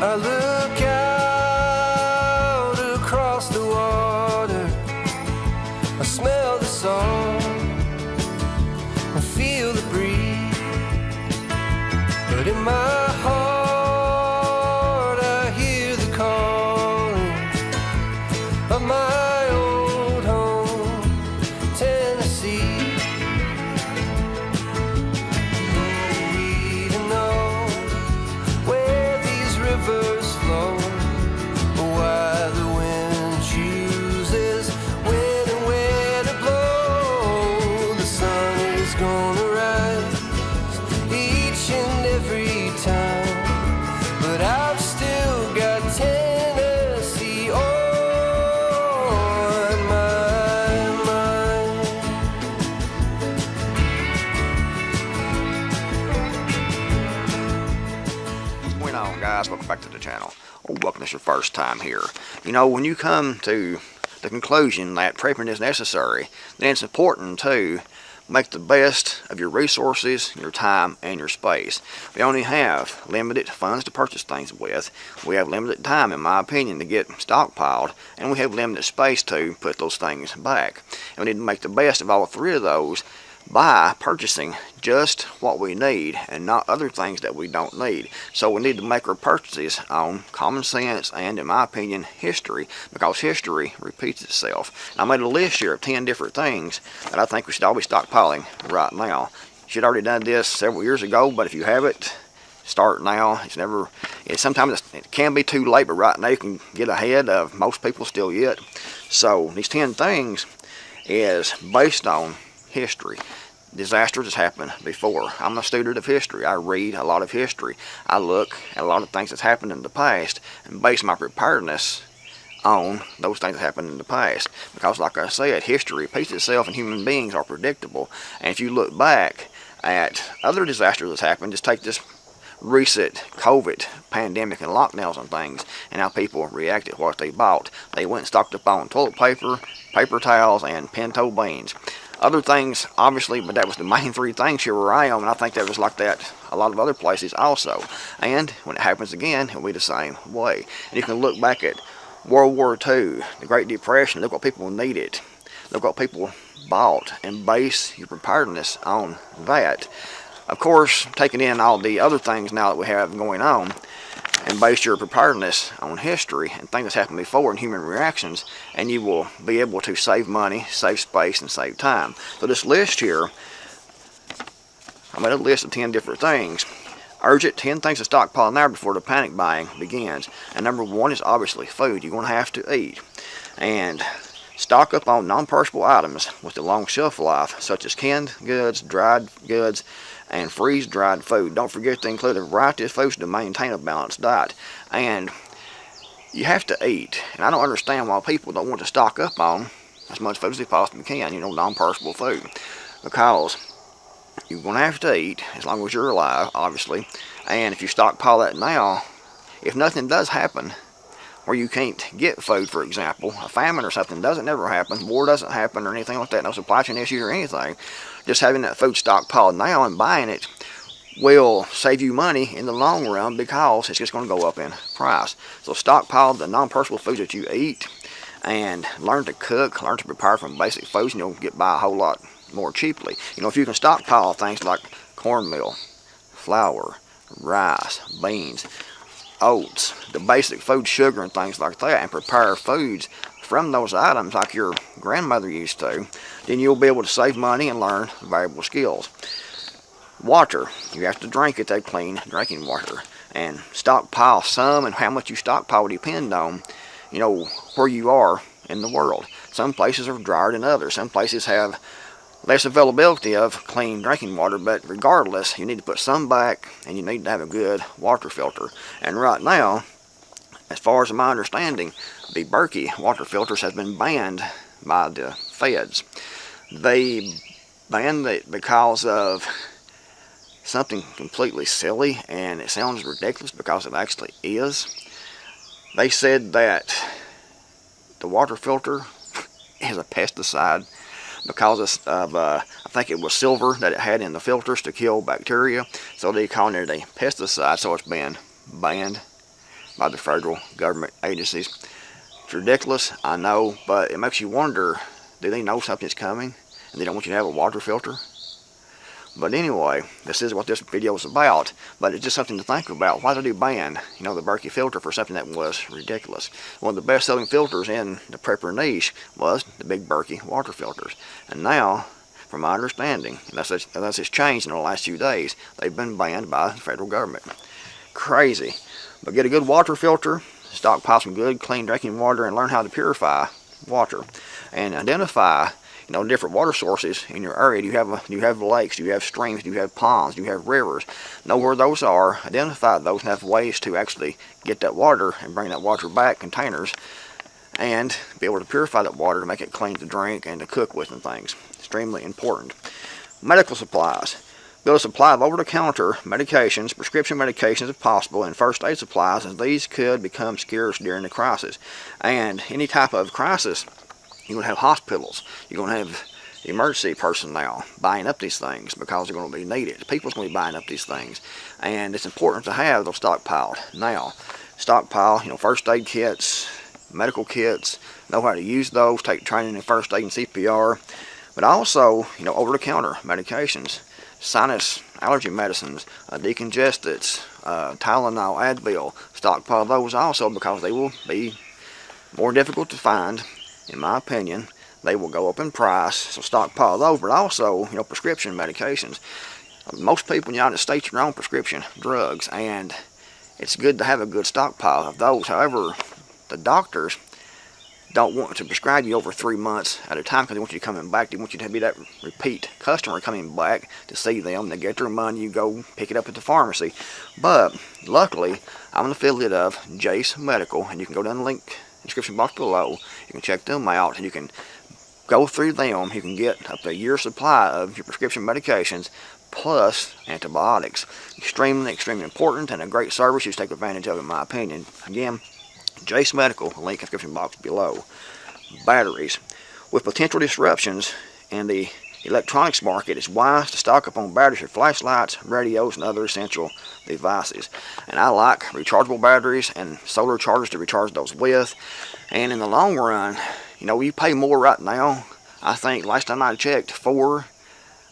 I look out across the water, I smell the salt, I feel the breeze, but in my heart I hear the calling of my old home, Tennessee. We don't know where these rivers flow, or why the wind chooses when and where to blow. The sun is gonna rise each and every time, but I've still got Tennessee on my mind. What's going on, guys? Welcome back to the channel. Or welcome if it's your first time here. You know, when you come to the conclusion that prepping is necessary, then it's important to make the best of your resources, your time, and your space. We only have limited funds to purchase things with. We have limited time, in my opinion, to get stockpiled, and we have limited space to put those things back. And we need to make the best of all three of those by purchasing just what we need and not other things that we don't need. So we need to make our purchases on common sense and, in my opinion, history, because history repeats itself. I made a list here of 10 different things that I think we should all be stockpiling right now. You should have already done this several years ago, but if you haven't, start now. Sometimes it can be too late, but right now you can get ahead of most people still yet. So these 10 things is based on history. Disasters has happened before. I'm a student of history. I read a lot of history. I look at a lot of things that's happened in the past and base my preparedness on those things that happened in the past. Because like I said, history repeats itself and human beings are predictable. And if you look back at other disasters that's happened, just take this recent COVID pandemic and lockdowns and things, and how people reacted, what they bought. They went and stocked up on toilet paper, paper towels, and pinto beans. Other things, obviously, but that was the main three things here where I am, and I think that was like that a lot of other places also. And when it happens again, it'll be the same way. And you can look back at World War II, the Great Depression, look what people needed. Look what people bought, and base your preparedness on that. Of course, taking in all the other things now that we have going on, and base your preparedness on history and things that's happened before and human reactions, and you will be able to save money, save space, and save time. So this list here, I made a list of 10 different things. Urgent 10 things to stockpile now before the panic buying begins. And number one is obviously food. You're going to have to eat. And stock up on non-perishable items with a long shelf life, such as canned goods, dried goods, and freeze-dried food. Don't forget to include a variety of foods to maintain a balanced diet. And you have to eat. And I don't understand why people don't want to stock up on as much food as they possibly can, you know, non-perishable food. Because you're going to have to eat as long as you're alive, obviously. And if you stockpile that now, if nothing does happen, where you can't get food, for example, a famine or something doesn't ever happen, war doesn't happen or anything like that, no supply chain issues or anything, just having that food stockpiled now and buying it will save you money in the long run, because it's just going to go up in price. So stockpile the non-perishable foods that you eat, and learn to cook, learn to prepare from basic foods, and you'll get by a whole lot more cheaply. You know, if you can stockpile things like cornmeal, flour, rice, beans, oats, the basic food, sugar, and things like that, and prepare foods from those items like your grandmother used to, then you'll be able to save money and learn valuable skills. Water, you have to drink it, that clean drinking water, and stockpile some, and how much you stockpile will depend on, you know, where you are in the world. Some places are drier than others. Some places have less availability of clean drinking water, but regardless, you need to put some back, and you need to have a good water filter. And right now, as far as my understanding, the Berkey water filters have been banned by the feds. They banned it because of something completely silly, and it sounds ridiculous because it actually is. They said that the water filter is a pesticide because of I think it was silver that it had in the filters to kill bacteria. So they call it a pesticide, so it's been banned by the federal government agencies. It's ridiculous, I know, but it makes you wonder, do they know something's coming and they don't want you to have a water filter? But anyway, this is what this video is about, but it's just something to think about. Why did they ban, the Berkey filter for something that was ridiculous? One of the best selling filters in the prepper niche was the big Berkey water filters. And now, from my understanding, unless it's changed in the last few days, they've been banned by the federal government. Crazy. But get a good water filter, stockpile some good clean drinking water, and learn how to purify water. And identify different water sources in your area. Do you have lakes? Do you have streams? Do you have ponds? Do you have rivers? Know where those are. Identify those and have ways to actually get that water and bring that water back, containers, and be able to purify that water to make it clean to drink and to cook with and things. Extremely important. Medical supplies. Build a supply of over-the-counter medications, prescription medications if possible, and first aid supplies, as these could become scarce during the crisis. And any type of crisis, you're going to have hospitals, you're going to have emergency personnel buying up these things because they're going to be needed. People's going to be buying up these things. And it's important to have those stockpiled. Now, stockpile, first aid kits, medical kits, know how to use those, take training in first aid and CPR. But also, over-the-counter medications, sinus allergy medicines, decongestants, Tylenol, Advil, stockpile those also because they will be more difficult to find. In my opinion, they will go up in price, so stockpile those, but also, prescription medications. Most people in the United States are on prescription drugs, and it's good to have a good stockpile of those. However, the doctors don't want to prescribe you over 3 months at a time because they want you coming back. They want you to be that repeat customer coming back to see them. They get their money, you go pick it up at the pharmacy. But luckily, I'm an affiliate of Jace Medical, and you can go down the link description box below. You can check them out, and you can go through them. You can get up to a year's supply of your prescription medications plus antibiotics. Extremely important, and a great service. You should take advantage of it, in my opinion. Again, Jace Medical, link in the description box below. Batteries. With potential disruptions in the electronics market, it's wise to stock up on batteries for flashlights, radios, and other essential devices. And I like rechargeable batteries and solar chargers to recharge those with. And in the long run, you pay more right now. I think last time I checked, 4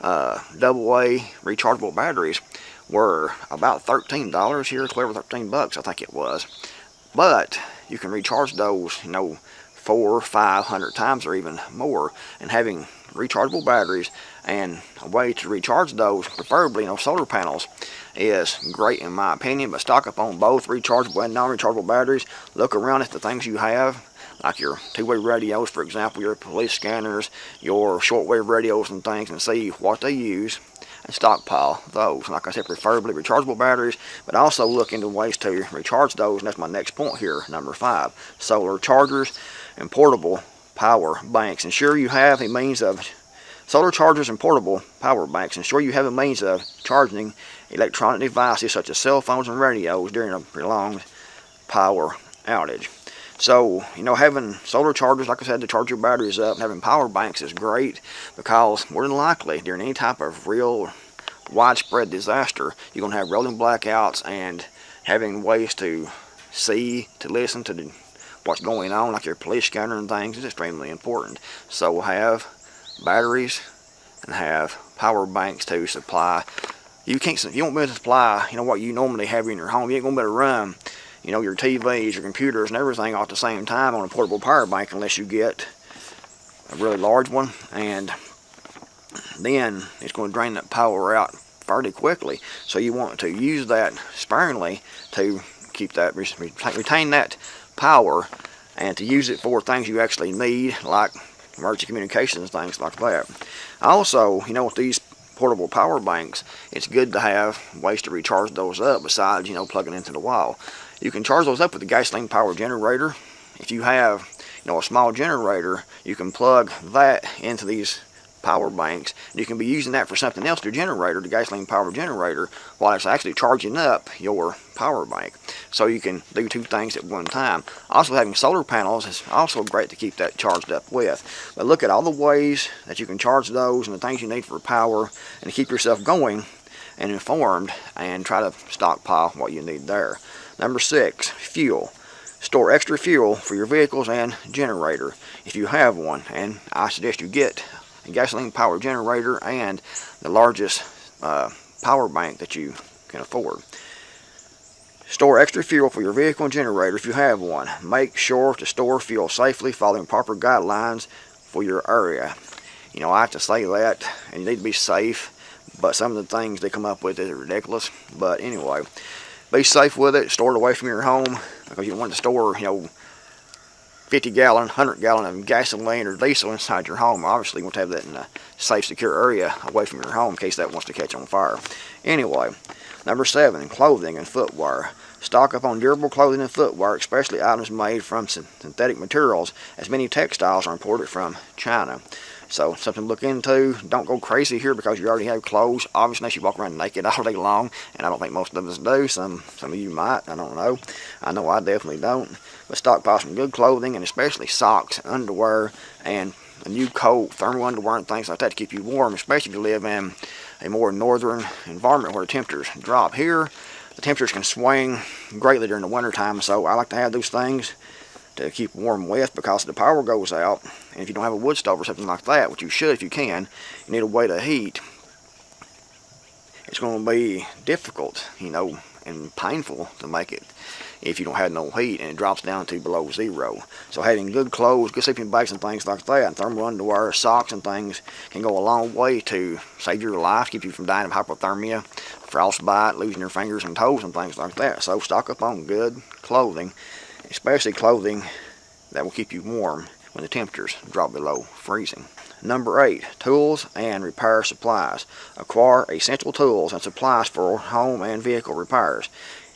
AA rechargeable batteries were about $13 here, 12 or $13 I think it was. But you can recharge those, 400 or 500 times or even more. And having rechargeable batteries and a way to recharge those, preferably solar panels, is great in my opinion. But stock up on both rechargeable and non-rechargeable batteries. Look around at the things you have, like your two-way radios, for example, your police scanners, your shortwave radios and things, and see what they use and stockpile those. Like I said, preferably rechargeable batteries, but also look into ways to recharge those, and that's my next point here, number 5. Solar chargers and portable power banks. Ensure you have a means of solar chargers and portable power banks. Ensure you have a means of charging electronic devices such as cell phones and radios during a prolonged power outage. So, having solar chargers, like I said, to charge your batteries up, and having power banks is great because more than likely, during any type of real widespread disaster, you're going to have rolling blackouts, and having ways to see, to listen to what's going on, like your police scanner and things, is extremely important. So have batteries and have power banks to supply. If you won't be able to supply, what you normally have in your home, you ain't going to be able to run your TVs, your computers, and everything all at the same time on a portable power bank unless you get a really large one, and then it's going to drain that power out fairly quickly. So you want to use that sparingly to keep that, retain that power, and to use it for things you actually need, like emergency communications, things like that. Also, with these portable power banks, it's good to have ways to recharge those up besides, plugging into the wall. You can charge those up with a gasoline power generator. If you have, a small generator, you can plug that into these power banks. You can be using that for something else, your generator, the gasoline powered generator, while it's actually charging up your power bank. So you can do two things at one time. Also, having solar panels is also great to keep that charged up with. But look at all the ways that you can charge those and the things you need for power and to keep yourself going and informed, and try to stockpile what you need there. Number 6, fuel. Store extra fuel for your vehicles and generator if you have one, and I suggest you get a gasoline powered generator and the largest power bank that you can afford. Store extra fuel for your vehicle and generator if you have one. Make sure to store fuel safely, following proper guidelines for your area. You know, I have to say that, and you need to be safe, but some of the things they come up with is ridiculous. But anyway, be safe with it. Store it away from your home, because you don't want to store, 50 gallon, 100 gallon of gasoline or diesel inside your home. Obviously, you want to have that in a safe, secure area away from your home in case that wants to catch on fire. Anyway, number 7, clothing and footwear. Stock up on durable clothing and footwear, especially items made from synthetic materials, as many textiles are imported from China. So something to look into. Don't go crazy here because you already have clothes. Obviously, unless you walk around naked all day long, and I don't think most of us do. Some of you might. I don't know. I know I definitely don't. But stockpile some good clothing, and especially socks, underwear, and a new coat, thermal underwear, and things like that to keep you warm, especially if you live in a more northern environment where the temperatures drop. Here, the temperatures can swing greatly during the winter time, so I like to have those things to keep warm with, because the power goes out, and if you don't have a wood stove or something like that, which you should if you can, you need a way to heat. It's going to be difficult, and painful to make it if you don't have no heat and it drops down to below 0. So having good clothes, good sleeping bags and things like that, and thermal underwear, socks and things can go a long way to save your life, keep you from dying of hypothermia, frostbite, losing your fingers and toes and things like that. So stock up on good clothing, especially clothing that will keep you warm when the temperatures drop below freezing. Number 8, tools and repair supplies. Acquire essential tools and supplies for home and vehicle repairs.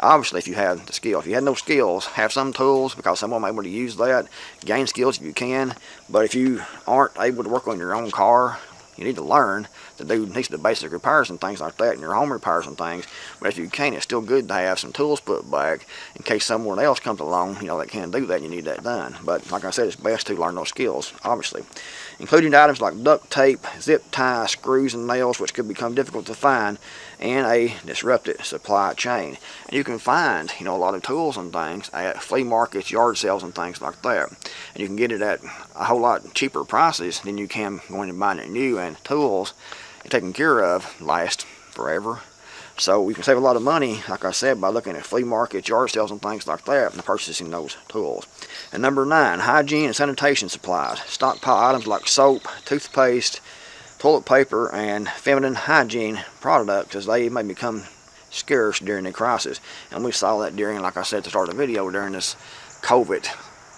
Obviously, if you have the skill. If you have no skills, have some tools, because someone may be able to use that. Gain skills if you can. But if you aren't able to work on your own car, you need to learn to do at least the basic repairs and things like that, and your home repairs and things. But if you can't, it's still good to have some tools put back in case someone else comes along, that can do that, and you need that done. But like I said, it's best to learn those skills, obviously. Including items like duct tape, zip ties, screws, and nails, which could become difficult to find, and a disrupted supply chain. And you can find, a lot of tools and things at flea markets, yard sales, and things like that. And you can get it at a whole lot cheaper prices than you can going and buying it new. And tools, taken care of, last forever. So we can save a lot of money, like I said, by looking at flea markets, yard sales, and things like that, and purchasing those tools. And number 9, hygiene and sanitation supplies. Stockpile items like soap, toothpaste, toilet paper, and feminine hygiene products, as they may become scarce during the crisis. And we saw that during, like I said at the start of the video, during this COVID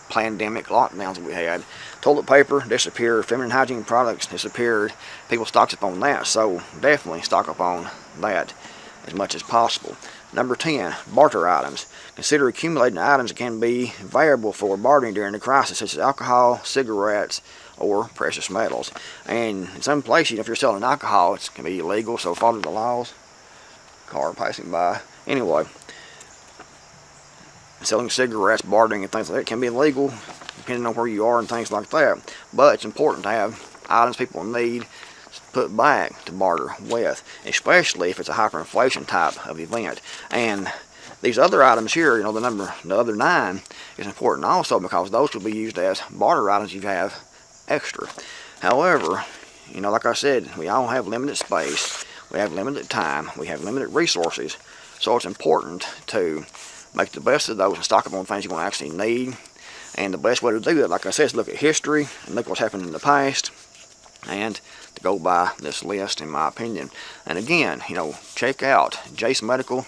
pandemic lockdowns that we had. Toilet paper disappeared, feminine hygiene products disappeared. People stocked up on that, so definitely stock up on that as much as possible. Number 10, barter items. Consider accumulating items that can be valuable for bartering during the crisis, such as alcohol, cigarettes, or precious metals. And in some places, if you're selling alcohol, it can be illegal, so follow the laws. Car passing by. Anyway, selling cigarettes, bartering, and things like that can be illegal, depending on where you are and things like that. But it's important to have items people need put back to barter with, especially if it's a hyperinflation type of event. And these other items here, the other 9 is important also, because those will be used as barter items if you have extra. However, like I said, we all have limited space, we have limited time, we have limited resources, so it's important to make the best of those and stock up on things you're going to actually need. And the best way to do that, like I said, is look at history and look what's happened in the past, and to go by this list, in my opinion. And again, check out Jace Medical.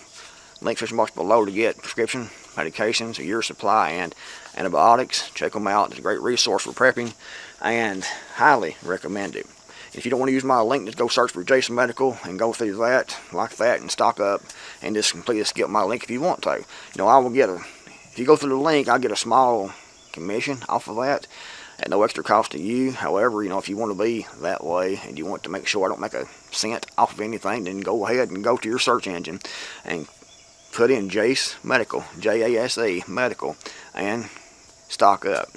Links description box below to get prescription medications, a year's supply, and antibiotics. Check them out. It's a great resource for prepping, and highly recommend it. If you don't want to use my link, just go search for Jason Medical and go through that, like that, and stock up, and just completely skip my link if you want to. I will get if you go through the link, I'll get a small commission off of that. at no extra cost to you. However, you know, if you want to be that way and you want to make sure I don't make a cent off of anything, then go ahead and go to your search engine and put in Jase Medical, Jase Medical, and stock up.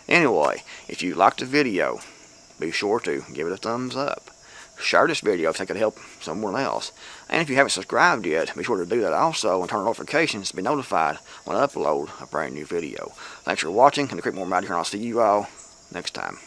Anyway, if you liked the video, be sure to give it a thumbs up. Share this video if it could help someone else. And if you haven't subscribed yet, be sure to do that also and turn on notifications to be notified when I upload a brand new video. Thanks for watching, and to create more out here, and I'll see you all next time.